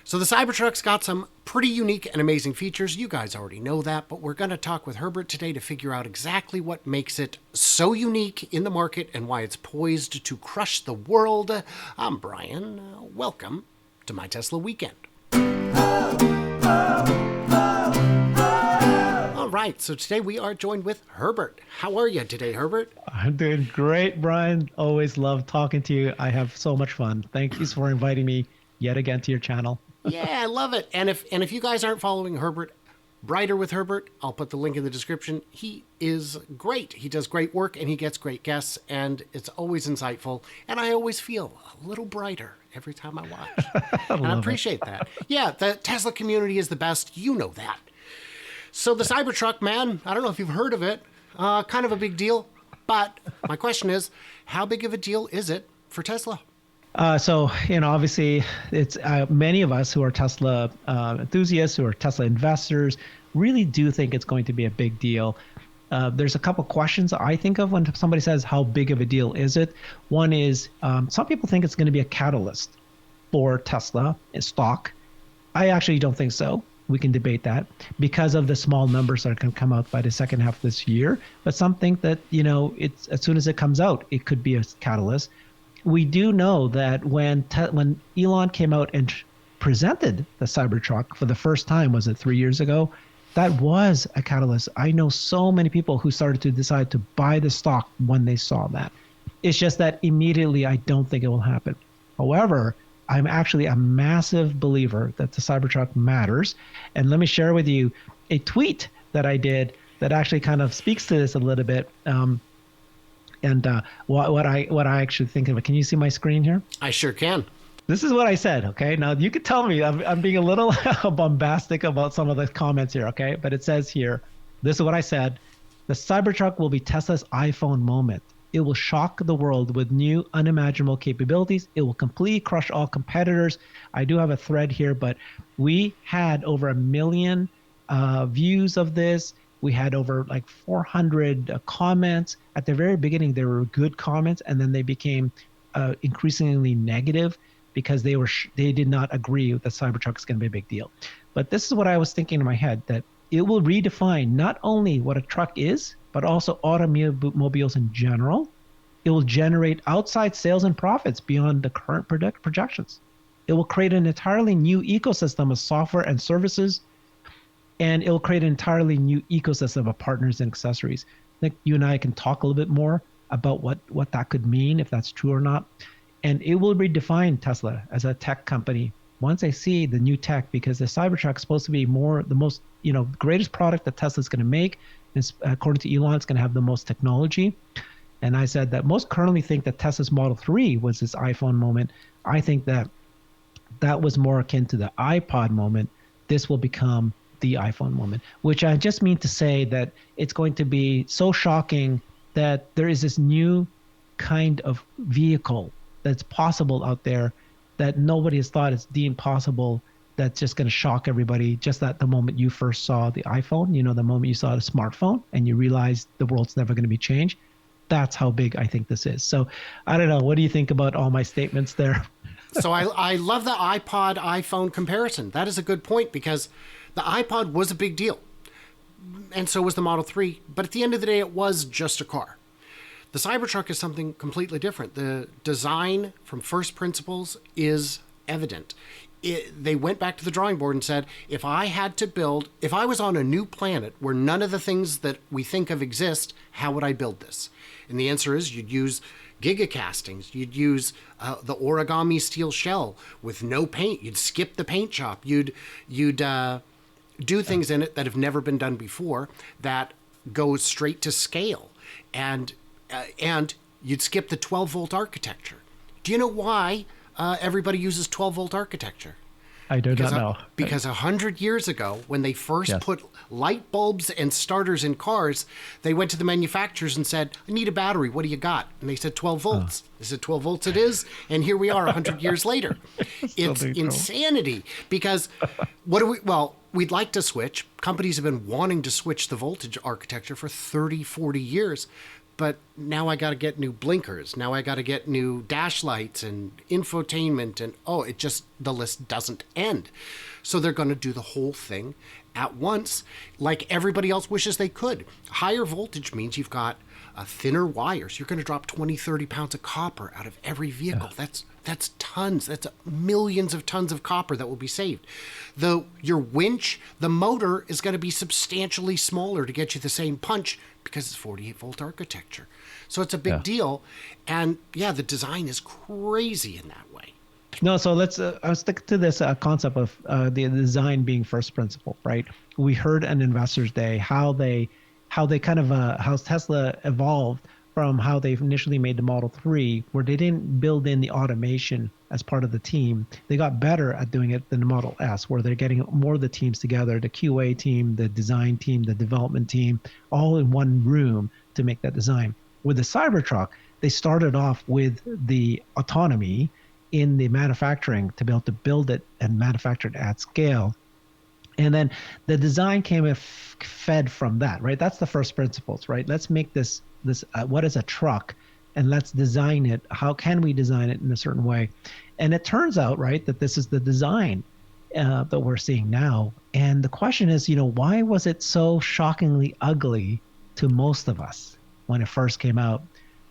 So the Cybertruck's got some pretty unique and amazing features. You guys already know that, but we're going to talk with Herbert today to figure out exactly what makes it so unique in the market and why it's poised to crush the world. I'm Brian. Welcome to My Tesla Weekend. All right, so today we are joined with Herbert. How are you today, Herbert? I'm doing great, Brian. Always love talking to you. I have so much fun. Thank you for inviting me yet again to your channel. Yeah, I love it. And if you guys aren't following Herbert, Brighter with Herbert, I'll put the link in the description. He is great. He does great work and he gets great guests and it's always insightful. And I always feel a little brighter every time I watch. And I appreciate that. Yeah, the Tesla community is the best. You know that. So the Cybertruck, man, I don't know if you've heard of it. Kind of a big deal. But my question is, how big of a deal is it for Tesla? Obviously, it's many of us who are Tesla enthusiasts, who are Tesla investors, really do think it's going to be a big deal. There's a couple questions I think of when somebody says, how big of a deal is it? One is, some people think it's going to be a catalyst for Tesla stock. I actually don't think so. We can debate that because of the small numbers that can come out by the second half of this year. But some think that, it's as soon as it comes out, it could be a catalyst. We do know that when Elon came out and presented the Cybertruck for the first time, was it 3 years ago? That was a catalyst. I know so many people who started to decide to buy the stock when they saw that. It's just that immediately I don't think it will happen. However, I'm actually a massive believer that the Cybertruck matters. And let me share with you a tweet that I did that actually kind of speaks to this a little bit. What I actually think of it. Can you see my screen here? I sure can. This is what I said, okay? Now, you could tell me I'm being a little bombastic about some of the comments here, okay? But it says here, this is what I said. The Cybertruck will be Tesla's iPhone moment. It will shock the world with new, unimaginable capabilities. It will completely crush all competitors. I do have a thread here, but we had over 1 million views of this. We had over like 400 comments. At the very beginning, there were good comments, and then they became increasingly negative because they did not agree that Cybertruck is going to be a big deal. But this is what I was thinking in my head, that it will redefine not only what a truck is, but also automobiles in general. It will generate outside sales and profits beyond the current projections. It will create an entirely new ecosystem of software and services, and it will create an entirely new ecosystem of partners and accessories. I think you and I can talk a little bit more about what that could mean, if that's true or not. And it will redefine Tesla as a tech company once I see the new tech, because the Cybertruck is supposed to be the most, greatest product that Tesla's going to make. It's, according to Elon, it's going to have the most technology. And I said that most currently think that Tesla's Model 3 was this iPhone moment. I think that was more akin to the iPod moment. This will become the iPhone moment, which I just mean to say that it's going to be so shocking that there is this new kind of vehicle that's possible out there that nobody has thought is deemed possible, that's just going to shock everybody. Just at the moment you first saw the iPhone, the moment you saw the smartphone and you realized the world's never going to be changed. That's how big I think this is. So I don't know. What do you think about all my statements there? So I love the iPod iPhone comparison. That is a good point, because the iPod was a big deal. And so was the Model 3. But at the end of the day, it was just a car. The Cybertruck is something completely different. The design from first principles is evident. They went back to the drawing board and said, if I was on a new planet where none of the things that we think of exist, how would I build this? And the answer is you'd use gigacastings. You'd use the origami steel shell with no paint. You'd skip the paint shop. You'd do things in it that have never been done before that go straight to scale. And you'd skip the 12-volt architecture. Do you know why everybody uses 12-volt architecture? I do not know. Because 100 years ago, when they first put light bulbs and starters in cars, they went to the manufacturers and said, I need a battery. What do you got? And they said 12 volts. They said 12 volts it is. And here we are 100 years later. It's insanity, because we'd like to switch. Companies have been wanting to switch the voltage architecture for 30, 40 years. but now I got to get new blinkers. Now I got to get new dash lights and infotainment, and the list doesn't end. So they're going to do the whole thing at once, like everybody else wishes they could. Higher voltage means you've got thinner wires. You're going to drop 20, 30 pounds of copper out of every vehicle. Yeah. That's tons. That's millions of tons of copper that will be saved. Your winch, the motor is going to be substantially smaller to get you the same punch because it's 48 volt architecture. So it's a big deal. And the design is crazy in that way. No, so let's I'll stick to this concept of the design being first principle, right? We heard at Investors Day how Tesla evolved from how they initially made the Model 3, where they didn't build in the automation as part of the team. They got better at doing it than the Model S, where they're getting more of the teams together, the QA team, the design team, the development team, all in one room to make that design. With the Cybertruck, they started off with the autonomy in the manufacturing to be able to build it and manufacture it at scale. And then the design came fed from that, right? That's the first principles, right? Let's make this what is a truck, and let's design it. How can we design it in a certain way? And it turns out, right, that this is the design that we're seeing now. And the question is, why was it so shockingly ugly to most of us when it first came out?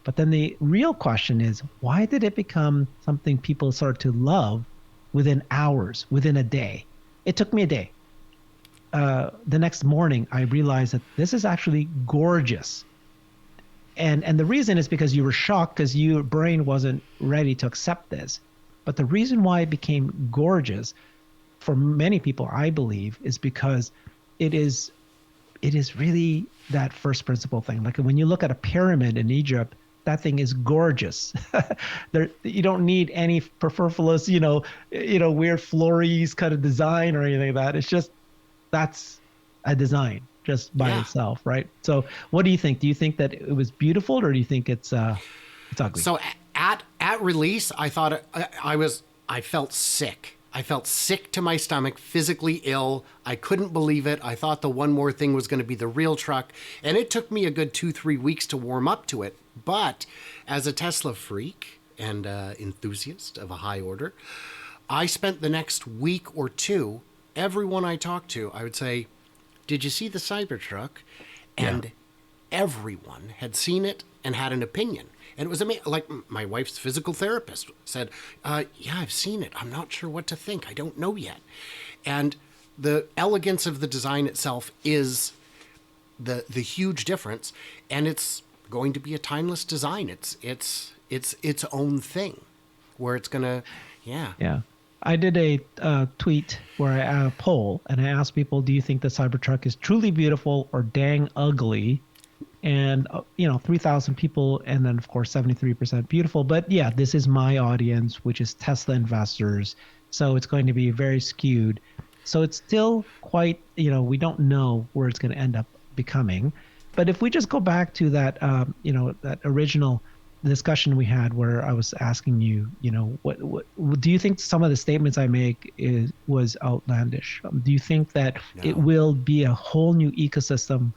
But then the real question is, why did it become something people started to love within hours, within a day? It took me a day. The next morning, I realized that this is actually gorgeous. And the reason is because you were shocked because your brain wasn't ready to accept this. But the reason why it became gorgeous for many people, I believe, is because it is really that first principle thing. Like when you look at a pyramid in Egypt, that thing is gorgeous. You don't need any superfluous, weird flores kind of design or anything like that. It's just, that's a design just by itself, right? So what do you think? Do you think that it was beautiful, or do you think it's ugly? So at release, I thought I felt sick. I felt sick to my stomach, physically ill. I couldn't believe it. I thought the one more thing was going to be the real truck. And it took me a good 2-3 weeks to warm up to it. But as a Tesla freak and enthusiast of a high order, I spent the next week or two, everyone I talked to, I would say, did you see the Cybertruck? And everyone had seen it and had an opinion. And it was amazing. Like my wife's physical therapist said, I've seen it. I'm not sure what to think. I don't know yet. And the elegance of the design itself is the huge difference. And it's going to be a timeless design. It's its own thing where it's going to, Yeah. I did a tweet where I poll, and I asked people, do you think the Cybertruck is truly beautiful or dang ugly? And 3,000 people, and then of course 73% beautiful. But this is my audience, which is Tesla investors, so it's going to be very skewed. So it's still quite, we don't know where it's going to end up becoming. But if we just go back to that, that original discussion we had where I was asking you, what do you think some of the statements I make was outlandish? Do you think that it will be a whole new ecosystem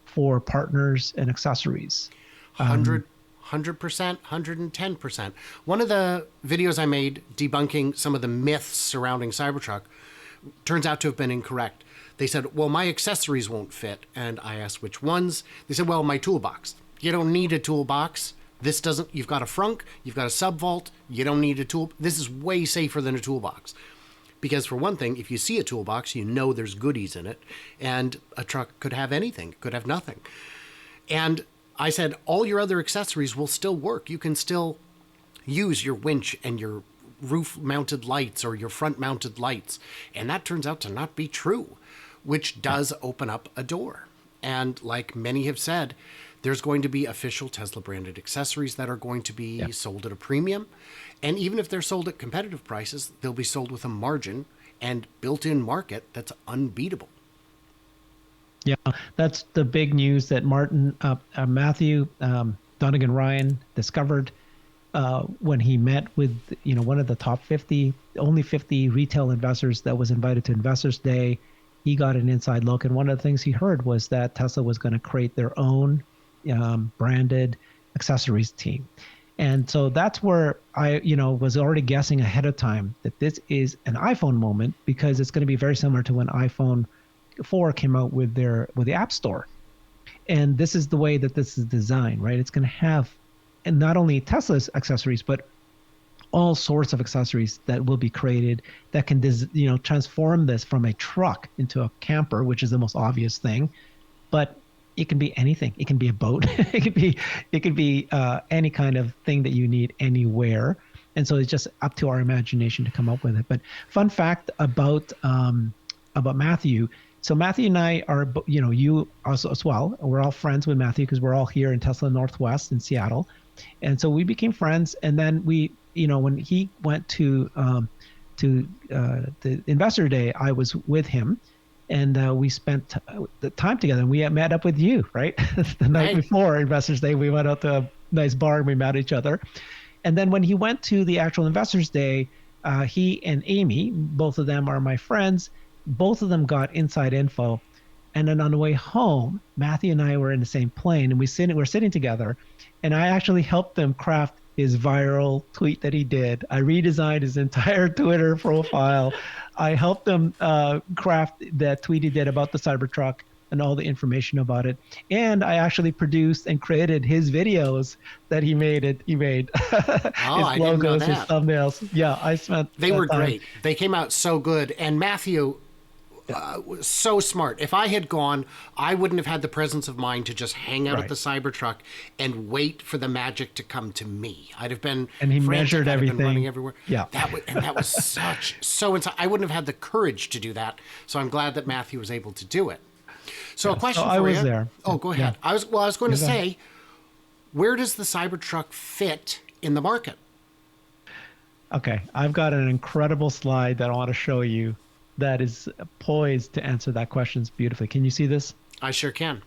for partners and accessories? 100%, 110%. One of the videos I made debunking some of the myths surrounding Cybertruck turns out to have been incorrect. They said, well, my accessories won't fit. And I asked which ones. They said, well, my toolbox. You don't need a toolbox. This doesn't, you've got a frunk, you've got a subvault, you don't need a tool. This is way safer than a toolbox. Because for one thing, if you see a toolbox, you know there's goodies in it. And a truck could have anything, could have nothing. And I said, all your other accessories will still work. You can still use your winch and your roof-mounted lights or your front-mounted lights. And that turns out to not be true, which does open up a door. And like many have said, there's going to be official Tesla-branded accessories that are going to be sold at a premium. And even if they're sold at competitive prices, they'll be sold with a margin and built-in market that's unbeatable. Yeah, that's the big news that Matthew Donegan Ryan discovered when he met with one of the top 50, only 50 retail investors that was invited to Investors Day. He got an inside look, and one of the things he heard was that Tesla was going to create their own branded accessories team. And so that's where I, was already guessing ahead of time that this is an iPhone moment, because it's going to be very similar to when iPhone 4 came out with the App Store. And this is the way that this is designed, right? It's going to have, and not only Tesla's accessories, but all sorts of accessories that will be created that can, transform this from a truck into a camper, which is the most obvious thing. But it can be anything. It can be a boat. it could be any kind of thing that you need anywhere. And so it's just up to our imagination to come up with it. But fun fact about Matthew. So Matthew and I are, you also as well. We're all friends with Matthew because we're all here in Tesla Northwest in Seattle. And so we became friends. And then we, when he went to the Investor Day, I was with him. And we spent the time together. And we met up with you, right? The night before Investors Day, we went out to a nice bar and we met each other. And then when he went to the actual Investors Day, he and Amy, both of them are my friends, both of them got inside info. And then on the way home, Matthew and I were in the same plane, and we're sitting together. And I actually helped them craft his viral tweet that he did. I redesigned his entire Twitter profile. I helped him craft that tweet he did about the Cybertruck and all the information about it. And I actually produced and created his videos that he made. I his didn't know logos, his that. thumbnails. Yeah, I spent. They were great. They came out so good. And Matthew was so smart. If I had gone, I wouldn't have had the presence of mind to just hang out at the Cybertruck and wait for the magic to come to me. I'd have been And he frantic. measured I'd have been everything. running everywhere. Yeah. That was so inside. I wouldn't have had the courage to do that. So I'm glad that Matthew was able to do it. So a question so for I you. was there. Oh, go ahead. Yeah. I was going to say, where does the Cybertruck fit in the market? Okay, I've got an incredible slide that I want to show you that is poised to answer that question beautifully. Can you see this? I sure can.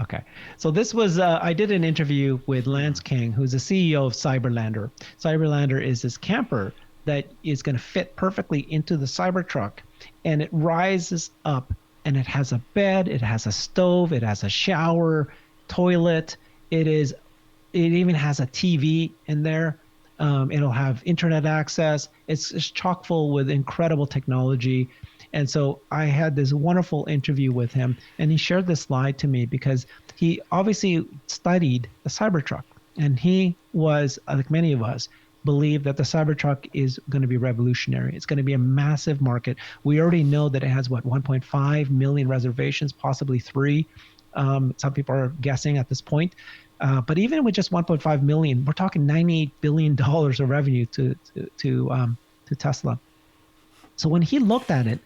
Okay. So this was, I did an interview with Lance King, who's the CEO of Cyberlander. Cyberlander is this camper that is going to fit perfectly into the Cybertruck, and it rises up, and it has a bed, it has a stove, it has a shower, toilet. It even has a TV in there. It'll have internet access. It's chock full with incredible technology. And so I had this wonderful interview with him, and he shared this slide to me because he obviously studied the Cybertruck, and he was, like many of us, believe that the Cybertruck is going to be revolutionary. It's going to be a massive market. We already know that it has 1.5 million reservations, possibly 3. Some people are guessing at this point. But even with just 1.5 million, we're talking $98 billion of revenue to Tesla. So when he looked at it,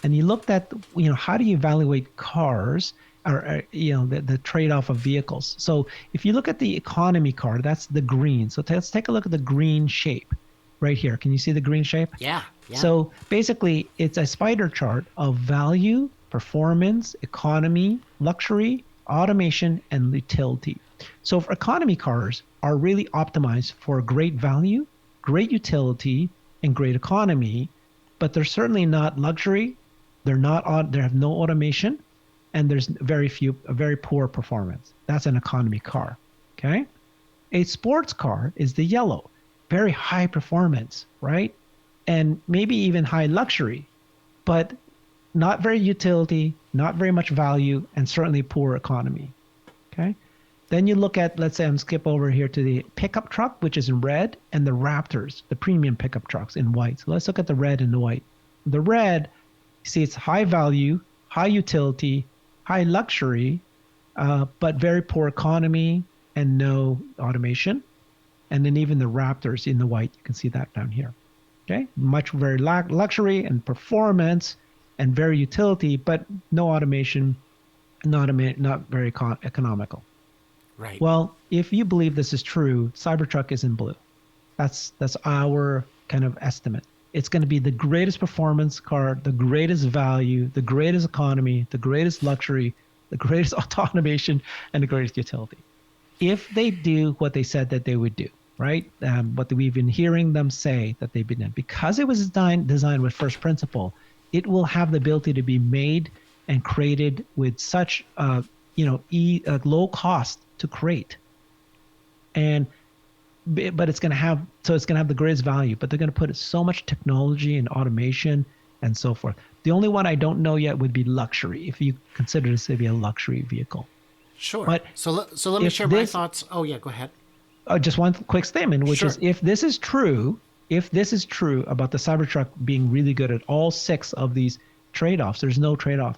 and he looked at, how do you evaluate cars, or the trade-off of vehicles. So if you look at the economy car, that's the green. So let's take a look at the green shape right here. Can you see the green shape? Yeah. So basically, it's a spider chart of value, performance, economy, luxury, automation, and utility. So for economy cars are really optimized for great value, great utility, and great economy, but they're certainly not luxury. They have no automation, and there's very poor performance. That's an economy car. Okay. A sports car is the yellow, very high performance, right? And maybe even high luxury, but not very utility, not very much value, and certainly poor economy. Okay. Then you look at, let's say I'm skip over here to the pickup truck, which is in red, and the Raptors, the premium pickup trucks in white. So let's look at the red and the white. The red, you see it's high value, high utility, high luxury, but very poor economy and no automation. And then even the Raptors in the white, you can see that down here. Okay, much very luxury and performance and very utility, but no automation, not very economical. Right. Well, if you believe this is true, Cybertruck is in blue. That's our kind of estimate. It's going to be the greatest performance car, the greatest value, the greatest economy, the greatest luxury, the greatest automation, and the greatest utility. If they do what they said that they would do, right? What we've been hearing them say that they've been doing. Because it was designed with first principle, it will have the ability to be made and created with such low cost to create. And but it's going to have the greatest value, but they're going to put so much technology and automation and so forth. The only one I don't know yet would be luxury, if you consider this to be a luxury vehicle. Sure. But so let me share my thoughts. Oh yeah, go ahead. Just one quick statement, which Sure. is if this is true about the Cybertruck being really good at all 6 of these trade-offs, there's no trade-off,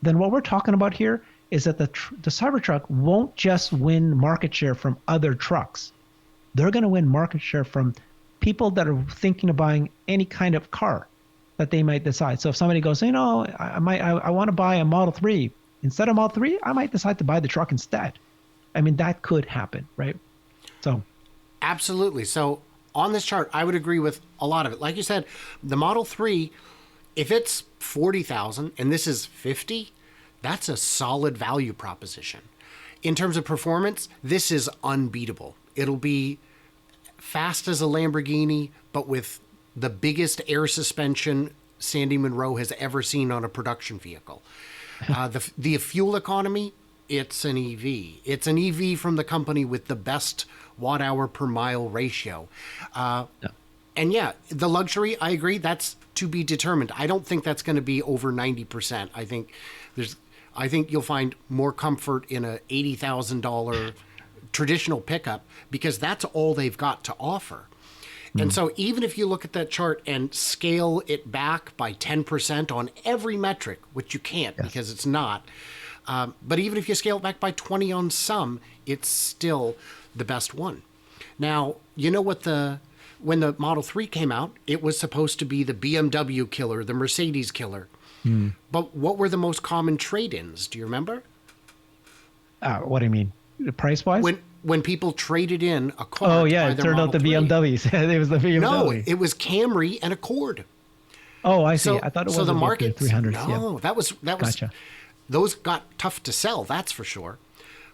then what we're talking about here is that the Cybertruck won't just win market share from other trucks. They're going to win market share from people that are thinking of buying any kind of car that they might decide. So if somebody goes, I want to buy a Model 3. Instead of Model 3, I might decide to buy the truck instead. I mean, that could happen, right? So, absolutely. So on this chart, I would agree with a lot of it. Like you said, the Model 3, if it's 40,000 and this is 50, that's a solid value proposition. In terms of performance, this is unbeatable. It'll be fast as a Lamborghini, but with the biggest air suspension Sandy Munro has ever seen on a production vehicle. The fuel economy, it's an EV. It's an EV from the company with the best watt hour per mile ratio. And yeah, the luxury, I agree, that's to be determined. I don't think that's going to be over 90%. I think you'll find more comfort in a $80,000 traditional pickup because that's all they've got to offer. And so even if you look at that chart and scale it back by 10% on every metric, which you can't because it's not, but even if you scale it back by 20 on some, it's still the best one. Now, you know what when the Model 3 came out, it was supposed to be the BMW killer, the Mercedes killer. But what were the most common trade-ins? Do you remember? What do you mean? Price-wise? When people traded in a car. Oh yeah, it turned out the BMWs. It was the BMW. No, it was Camry and Accord. Oh, I see. I thought it was so the market 300s. No, yeah. that was Gotcha. Those got tough to sell. That's for sure.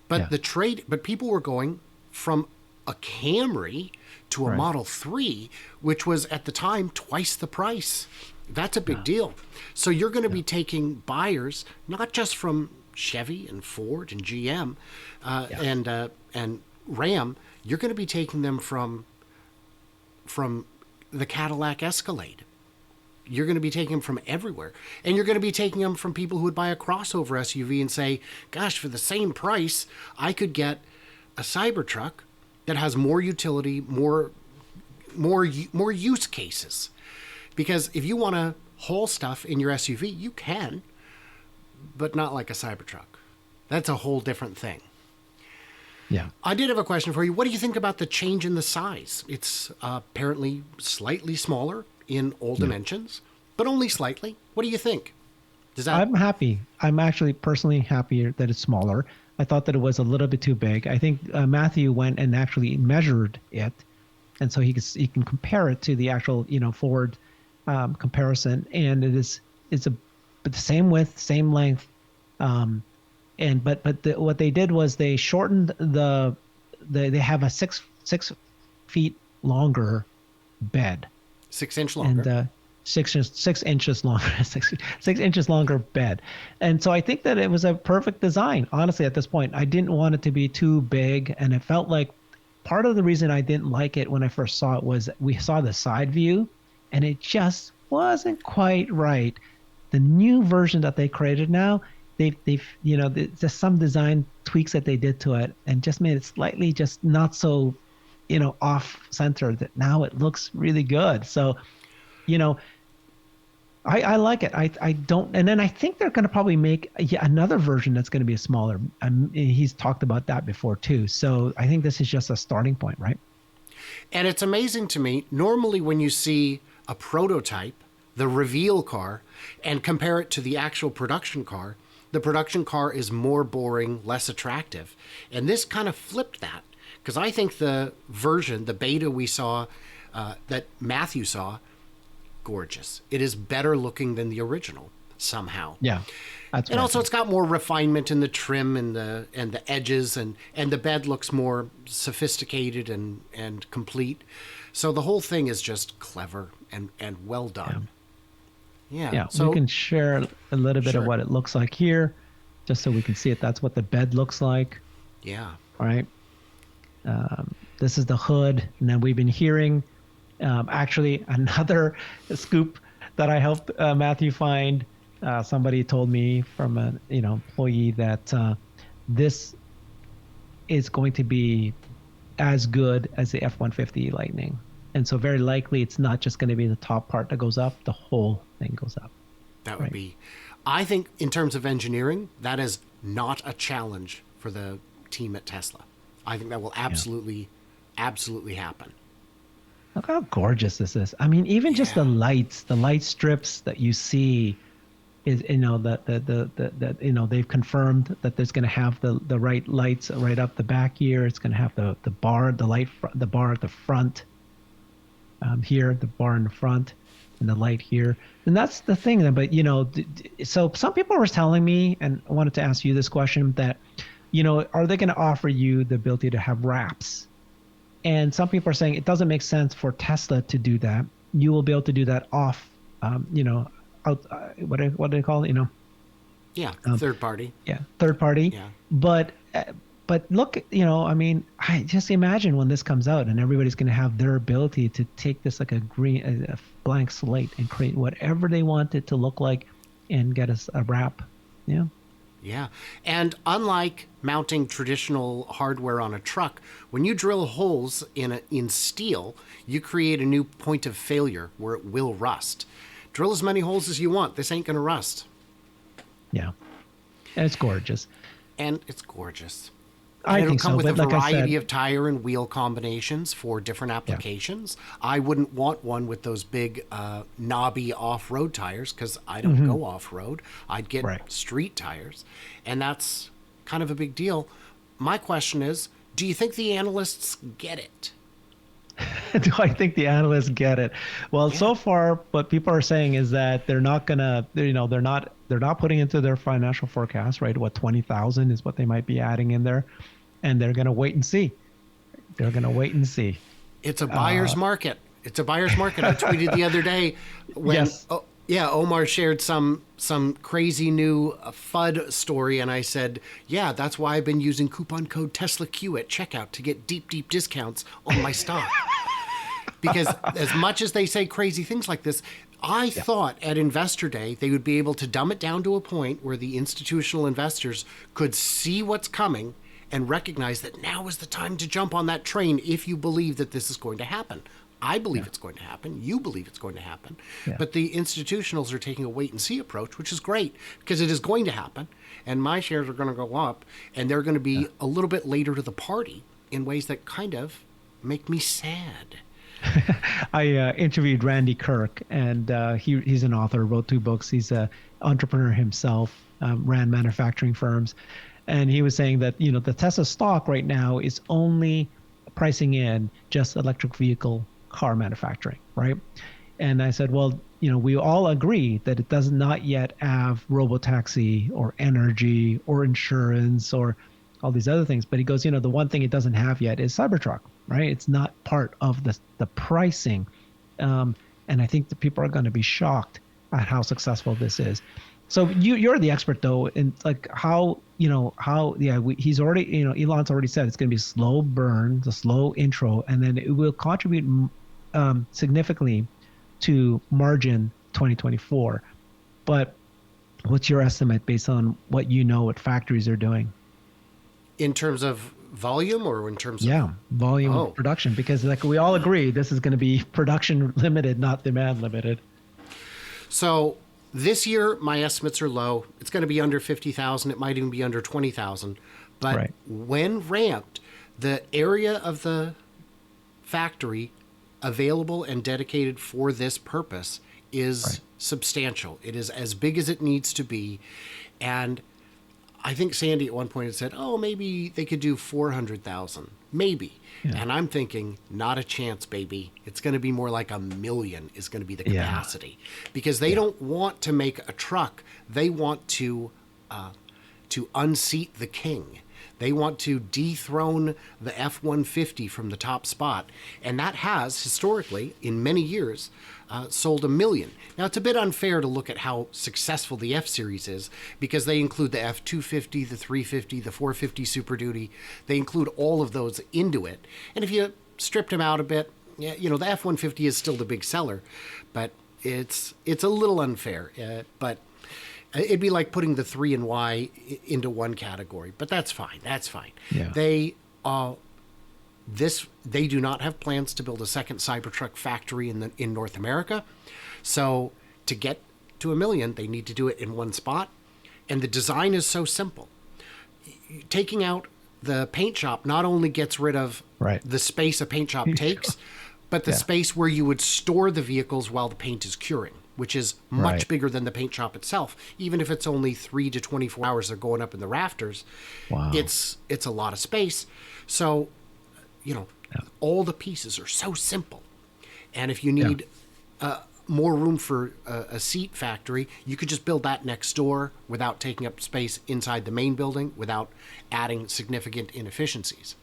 But but people were going from a Camry to a Model 3, which was at the time twice the price. That's a big deal. So you're going to be taking buyers not just from Chevy and Ford and GM and Ram. You're going to be taking them from the Cadillac Escalade. You're going to be taking them from everywhere. And you're going to be taking them from people who would buy a crossover SUV and say, gosh, for the same price, I could get a Cybertruck that has more utility, more use cases. Because if you want to haul stuff in your SUV, you can, but not like a Cybertruck. That's a whole different thing. Yeah. I did have a question for you. What do you think about the change in the size? It's apparently slightly smaller in all dimensions, but only slightly. What do you think? I'm happy. I'm actually personally happier that it's smaller. I thought that it was a little bit too big. I think Matthew went and actually measured it, and so he can compare it to the actual Ford comparison, and it's the same width, same length, what they did was they shortened they have a 6 feet longer bed. 6 inch longer. And 6 inches longer, 6 inches longer bed. And so I think that it was a perfect design. Honestly, at this point, I didn't want it to be too big, and it felt like part of the reason I didn't like it when I first saw it was we saw the side view, and it just wasn't quite right. The new version that they created now, they've there's some design tweaks that they did to it and just made it slightly just not so off center, that now it looks really good. So I like it. I don't, and then I think they're going to probably make another version that's going to be smaller. He's talked about that before too. So I think this is just a starting point, right? And it's amazing to me, normally when you see a prototype, the reveal car, and compare it to the actual production car, the production car is more boring, less attractive. And this kind of flipped that, because I think the version, the beta we saw, that Matthew saw, gorgeous. It is better looking than the original somehow. Yeah. And also it's got more refinement in the trim and the edges, and the bed looks more sophisticated and complete. So the whole thing is just clever and well done. Yeah. So we can share a little bit of what it looks like here. just so we can see it. That's what the bed looks like. Yeah. Right. This is the hood. And then we've been hearing actually another scoop that I helped Matthew find. Somebody told me from an employee that this is going to be as good as the F-150 Lightning. And so very likely it's not just going to be the top part that goes up, the whole thing goes up. That would be, I think in terms of engineering, that is not a challenge for the team at Tesla. I think that will absolutely happen. Look how gorgeous this is. I mean, even just the light strips that you see is, that they've confirmed that there's going to have the right lights right up the back here. It's going to have the bar, the bar at the front here, the bar in the front, and the light here. And that's the thing. But, so some people were telling me, and I wanted to ask you this question, that, are they going to offer you the ability to have wraps? And some people are saying it doesn't make sense for Tesla to do that. You will be able to do that off, out, what do they call it? Yeah, third party. Yeah, third party. Yeah. But look, I just imagine when this comes out and everybody's going to have their ability to take this like a blank slate and create whatever they want it to look like and get us a wrap. Yeah. Yeah. And unlike mounting traditional hardware on a truck, when you drill holes in steel, you create a new point of failure where it will rust. Drill as many holes as you want. This ain't going to rust. Yeah. And it's gorgeous. And it's gorgeous. I think come so, with a but like I variety said, of tire and wheel combinations for different applications. Yeah. I wouldn't want one with those big knobby off-road tires because I don't go off-road. I'd get street tires, and that's kind of a big deal. My question is, do you think the analysts get it? Do I think the analysts get it? Well, so far, what people are saying is that they're not gonna, they're not putting into their financial forecast, right? What 20,000 is what they might be adding in there, and they're gonna wait and see. They're gonna wait and see. It's a buyer's market. It's a buyer's market. I tweeted the other day when Omar shared some crazy new FUD story, and I said, yeah, that's why I've been using coupon code TESLAQ at checkout to get deep discounts on my stock. Because as much as they say crazy things like this, I thought at Investor Day they would be able to dumb it down to a point where the institutional investors could see what's coming and recognize that now is the time to jump on that train if you believe that this is going to happen. I believe it's going to happen. You believe it's going to happen. Yeah. But the institutionals are taking a wait-and-see approach, which is great because it is going to happen. And my shares are going to go up, and they're going to be a little bit later to the party in ways that kind of make me sad. I interviewed Randy Kirk, and he's an author, wrote 2 books. He's an entrepreneur himself, ran manufacturing firms. And he was saying that, the Tesla stock right now is only pricing in just electric vehicle car manufacturing, right? And I said, well, we all agree that it does not yet have robotaxi or energy or insurance or all these other things. But he goes, the one thing it doesn't have yet is Cybertruck, right? It's not part of the pricing. And I think the people are going to be shocked at how successful this is. So you're the expert though, in like he's already, Elon's already said it's going to be a slow burn, the slow intro, and then it will contribute significantly to margin 2024. But what's your estimate based on what what factories are doing? In terms of volume or in terms of volume of production? Because like we all agree, this is going to be production limited, not demand limited. So this year, my estimates are low. It's going to be under 50,000. It might even be under 20,000. But when ramped, the area of the factory available and dedicated for this purpose is substantial. It is as big as it needs to be. And I think Sandy at one point had said, maybe they could do 400,000. Maybe. Yeah. And I'm thinking, not a chance, baby. It's going to be more like 1 million is going to be the capacity. Because they don't want to make a truck. They want to unseat the king. They want to dethrone the F-150 from the top spot. And that has, historically, in many years, sold 1 million. Now, it's a bit unfair to look at how successful the F-Series is because they include the F-250, the 350, the 450 Super Duty. They include all of those into it. And if you stripped them out a bit, yeah, you know, the F-150 is still the big seller, but it's a little unfair. But it'd be like putting the 3 and Y into one category, but that's fine. That's fine. Yeah. They do not have plans to build a second Cybertruck factory in North America. So to get to 1 million, they need to do it in one spot. And the design is so simple. Taking out the paint shop not only gets rid of the space a paint shop takes, but the space where you would store the vehicles while the paint is curing, which is much bigger than the paint shop itself. Even if it's only 3 to 24 hours they're going up in the rafters, it's a lot of space. So, you know, all the pieces are so simple. And if you need more room for a seat factory, you could just build that next door without taking up space inside the main building, without adding significant inefficiencies.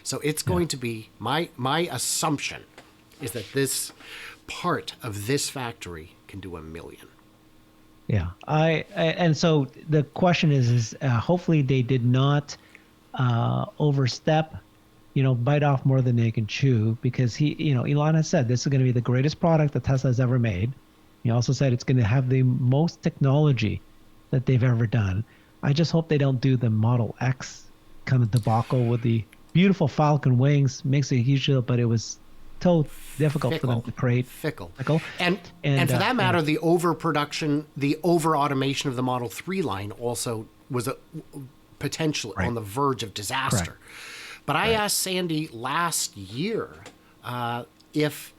So it's going to be, my assumption is that this part of this factory can do 1 million. Yeah, and so the question is hopefully they did not overstep, you know, bite off more than they can chew, because Elon has said this is going to be the greatest product that Tesla has ever made. He also said it's going to have the most technology that they've ever done. I just hope they don't do the Model X kind of debacle with the beautiful Falcon wings. Makes a huge deal, but it was so difficult for them to create. Fickle. And for that matter, the overproduction, the over-automation of the Model 3 line also was potentially on the verge of disaster. Correct. But I asked Sandy last year if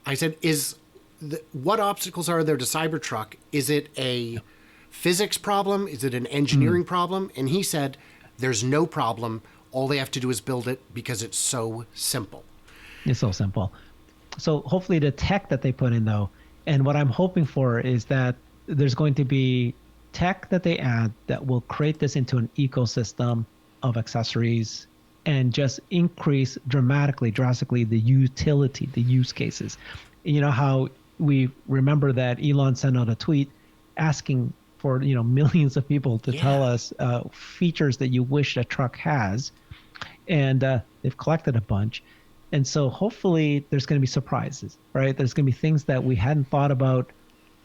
I said, what obstacles are there to Cybertruck? Is it a physics problem? Is it an engineering problem? And he said, there's no problem. All they have to do is build it because it's so simple. It's so simple. So hopefully the tech that they put in, though, and what I'm hoping for is that there's going to be tech that they add that will create this into an ecosystem of accessories and just increase drastically the utility, the use cases. You know how we remember that Elon sent out a tweet asking for millions of people to tell us features that you wish a truck has, and they've collected a bunch. And so hopefully there's going to be surprises, right? There's going to be things that we hadn't thought about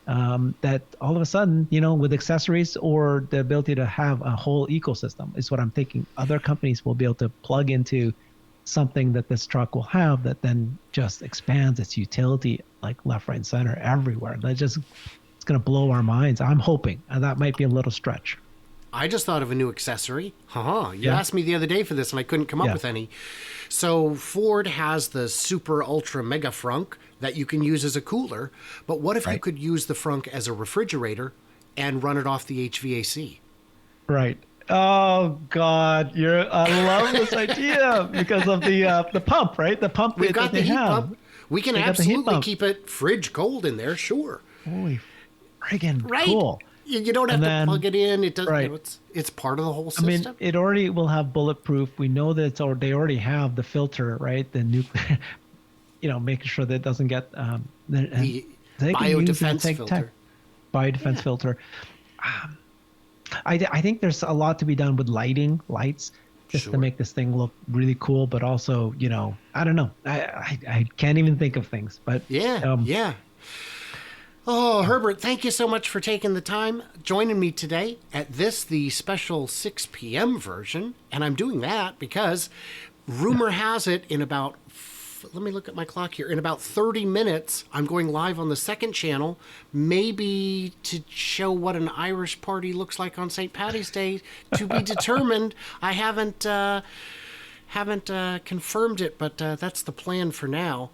that all of a sudden, with accessories or the ability to have a whole ecosystem is what I'm thinking. Other companies will be able to plug into something that this truck will have that then just expands its utility like left, right, and center everywhere. It's going to blow our minds. I'm hoping. And that might be a little stretch. I just thought of a new accessory. You asked me the other day for this and I couldn't come up with any. So Ford has the super ultra mega frunk that you can use as a cooler. But what if you could use the frunk as a refrigerator and run it off the HVAC? Right. Oh God, I love this idea because of the pump, right? The pump. We've got the heat pump. We can absolutely keep it fridge cold in there. Sure. Holy friggin' cool. You don't have to plug it in. It does. It's part of the whole system. I mean, it already will have bulletproof. We know that they already have the filter, right? The nuclear, making sure that it doesn't get the biodefense filter. Biodefense filter. I think there's a lot to be done with lights, just to make this thing look really cool. But also, I don't know. I can't even think of things. But yeah. Oh, Herbert, thank you so much for taking the time joining me today at the special 6 p.m. version. And I'm doing that because rumor has it let me look at my clock here. In about 30 minutes, I'm going live on the second channel, maybe to show what an Irish party looks like on St. Paddy's Day, to be determined. I haven't confirmed it, but that's the plan for now.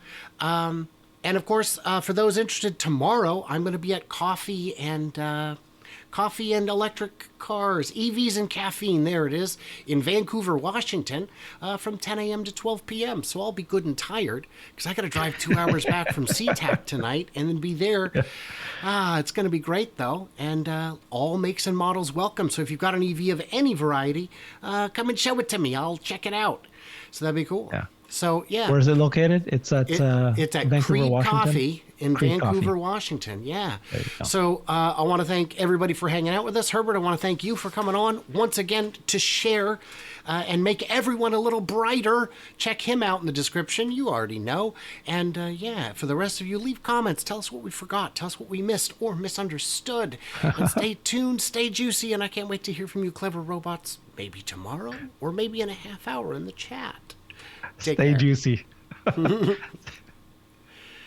And of course, for those interested, tomorrow I'm going to be at Coffee and Coffee and electric cars, EVs and caffeine, there it is, in Vancouver, Washington, from 10 a.m. to 12 p.m. So I'll be good and tired because I got to drive 2 hours back from SeaTac tonight and then be there. It's going to be great, though, and all makes and models welcome. So if you've got an EV of any variety, come and show it to me. I'll check it out. So that'd be cool. Yeah. So, yeah. Where is it located? It's at Vancouver, Creed Washington? Coffee in Creed Vancouver, Coffee. Washington. Yeah. So I want to thank everybody for hanging out with us. Herbert, I want to thank you for coming on once again to share and make everyone a little brighter. Check him out in the description. You already know. And yeah, for the rest of you, leave comments. Tell us what we forgot. Tell us what we missed or misunderstood. And stay tuned, stay juicy, and I can't wait to hear from you clever robots maybe tomorrow or maybe in a half hour in the chat. Take Stay care. juicy.